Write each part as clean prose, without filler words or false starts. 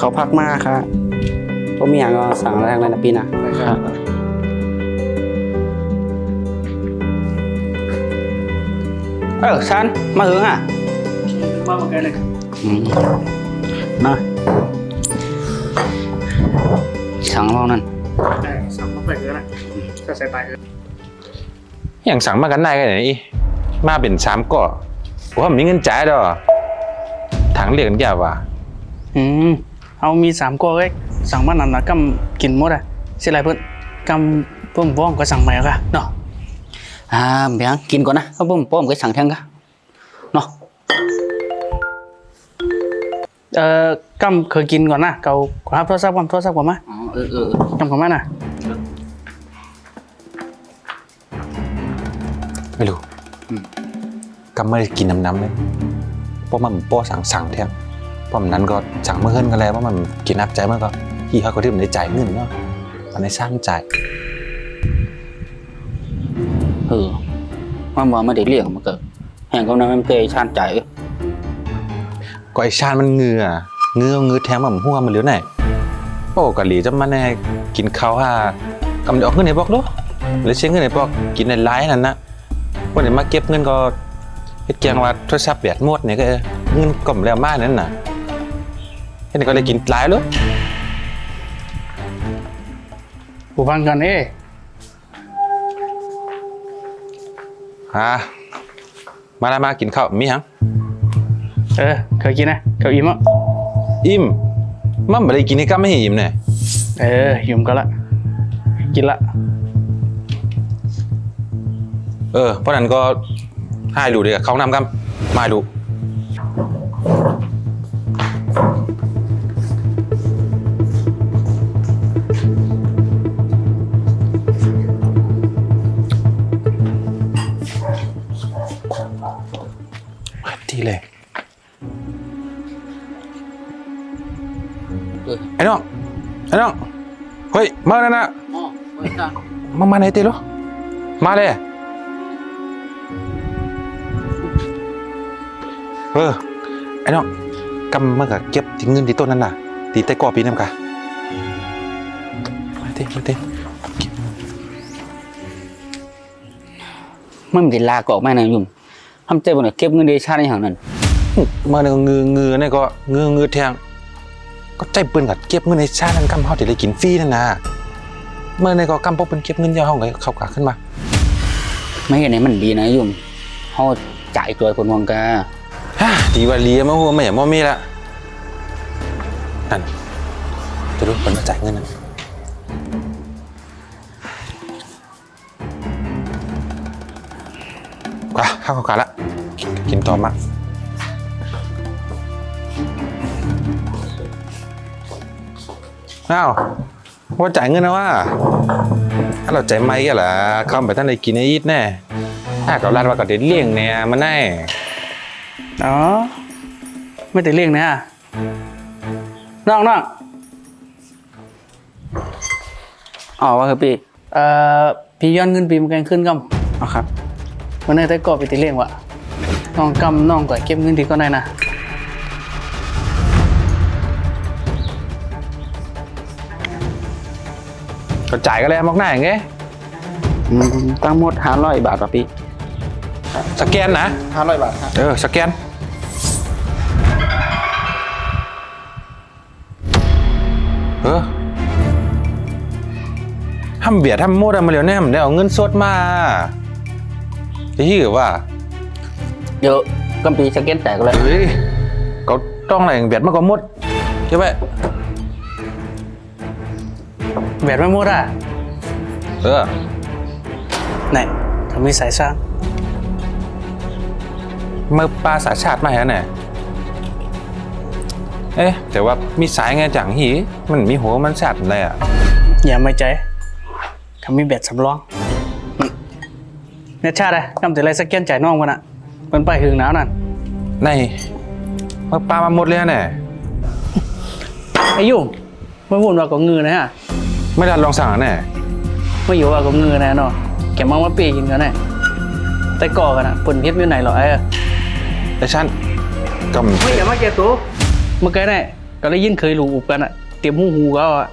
เขาพักมากครับผมมีอย่างก็สั่งแรกเลยนะพี่นะครับชันมาถึงอ่ะมาเหมือนกันเลยนะสั่งเรานั่นแต่สั่งมาไปเยอะนะจะใส่ไปอย่างสั่งมากันได้กันไหนมาเป็น3ก่อว่ามีเงินจ่ายดอกถังเรียกกันยาวว่ะเอามี3ก้อนเลยสั่งมานั่นนะกำกินหมดอ่ะเสียไรเพื่อนกำเพิ่มว่องก็สั่งใหม่ค่ะเนาะเบียงกินก่อนนะเขาป้อมก็สั่งแทงกันเนาะกำเคยกินก่อนนะเกาครับโทรศัพท์ก่อนมากำก่อนมาน่ะไม่รู้กำไม่ได้กินน้ำเลยเพราะมันป้อสั่งแทงเพราะมันนั้นก็สั่งเมื่อเฮินกันแล้วว่ามันกินนักใจมันก็ที่เขาที่มันได้จ่ายเงินเนาะมันได้สร้างจ่ายมันว่าไม่ได้เลี้ยงมันเกิดแห่งกำลังมันเพยชานใจก็ไอชาญมันเงือแทงมันหัวมันเหลือไหนโอ้กะหลีจะมาแน่กินข้าวห่ากำเดี๋ยวเงินไหนบอกด้วยหรือเช็คเงินไหนบอกกินในไลน์นั่นนะวันไหนมาเก็บเงินก็เฮ็ดแกงว่าโทรศัพท์แบตหมดเนี่ยก็เงินกล่อมแล้วมากนั่นน่ะเฮ็ดก็เลยกินหลายเลยผู้ฟังกันมากินข้าวมีหยังเคยกินนะเคยอิ่มอ่ะอิ่มมันไม่ได้กินให้กล้าไม่อิ่มเนี่ยอิ่มก็ละกินละเพราะนั้นก็ให้ดูดีกับเขานำกันมาดูดีเลยไอ้น้องเฮ้ยมาแล้วนะมาไหนตีลูกมาเลยไอ้น้องกำมันก็เก็บทิ้งเงินที่ต้นนั่นน่ะตีใต้กอปีนั่นกะมาเต้มันไม่ได้ลากออกมานะยุ่มทำใจบนเก็บเงินเดชาในอย่างนั้นมาเนี่ยเงือเนี่ยก็เงือแทงก็ใจปืนกัดเก็บเงินในชาตินั้นกำเขาจะได้กินฟรีนั่นนะเมื่อในก็กำพวกเป็นเก็บเงินยาวห้องไงเขากะขึ้นมาไม่เห็นไหนมันดีนะยุ่มเขาจ่ายตัวคนมองกาดีว่าเลี้ยมาหัวไม่อย่างมอมีละนั่นจะรู้คนมาจ่ายเงินนั่นข้าวขาละกินต่อมาว่าจ่ายเงินนะว่าถ้าเราจ่ายไม่ก็ล่ะเข้าไปท่านได้กินไอ้อีทแน่ถ้าเราลาดว่าก็เด็ดเลี่ยงเนี่ยมันแน่ไม่ได้เลี้ยงนะน้องว่าคือพี่ย้อนเงินปีมันกันขึ้นกัครับวันนี้ได้กอบไปตีเลี้ยงวะน้องกำน้องก่อนเก็บเงินดีก็ได้นะก็จ่ายก็แล้วมากหน้าอย่างเงี้ยตั้งหมด500 บาทป่ะพี่สแกนนะ500 บาทครับสแกนทำเบียดทำโมดมาเร็วแน่มได้เอาเงินสดมาที่ว่าเยอะกำปีสแกนแตกเลยเขาต้องอะไรเบียดมากกว่าหมดใช่ไหมเบียดไม่หมดไหนทำมีสายสร้างเมื่อปลาสาชาติมาแล้วเนี่ยแต่ว่ามีสายไงจังหีมันมีหัวมันชัดเลยอย่าไม่ใจทำมีเบียดสำรองเนี่ยชาติเลยกำแต่ไรสแกนจ่ายน้องกันอ่ะมันไปหึงหนาวนั่นในเมื่อปลามาหมดเลยเนี่ยไอ้ยุ่งไม่วุ่นว่ากับเงือนะฮะไม่ได้ลองสั่งแน่ไม่อยู่ว่ากับเงือนะเนาะแกมังว่าปีกินกันแน่แต่ก่อกันอ่ะปุ่นเฮ็ดอยู่ไหนหรอไอ้ฉันกำไม่อย่ามาแกตัวเมื่อกี้เนี่ย ก็เลยยิ่งเคยรู้อุบกันอ่ะเตรียมหูก็อ่ะ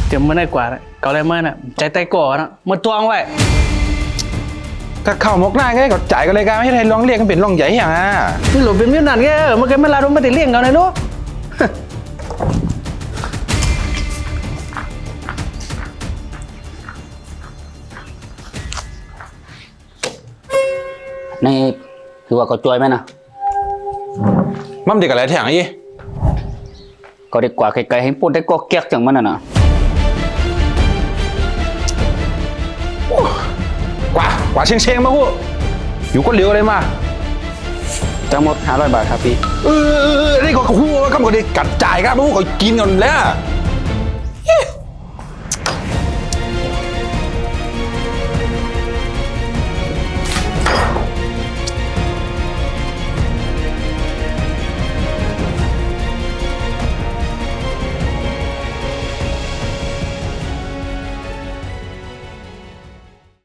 เตรียมมาได้กว่าน่ะก็เลยมาน่ะใจใต้ก่อนะมาตวงไว้ ก็เข้ามกหน้าไงก็จ่ายกันเลยกันไม่ให้ลองเรียกกันเป็นลองใหญ่อย่างอ่ะ นี่หลบเป็นเมียนั่นแกมันก็ไม่ลาดมาติเลี้ยงกันเลยเนาะ ในคือว่าก็จอยไหมนะ มั่มเด็กอะไรแถงไอ้ยี่ ก็ได้กว่าไกลๆให้พูดได้ก็แก๊กจังมันน่ะ กว่าเชงมาหู้อยู่ก็เหลียวอะไรมา ทั้งหมด500 บาทครับพี่ นี่ก็หู้ก็มันก็ได้กัดจ่ายครับมาหู้ก็กินกันแล้ว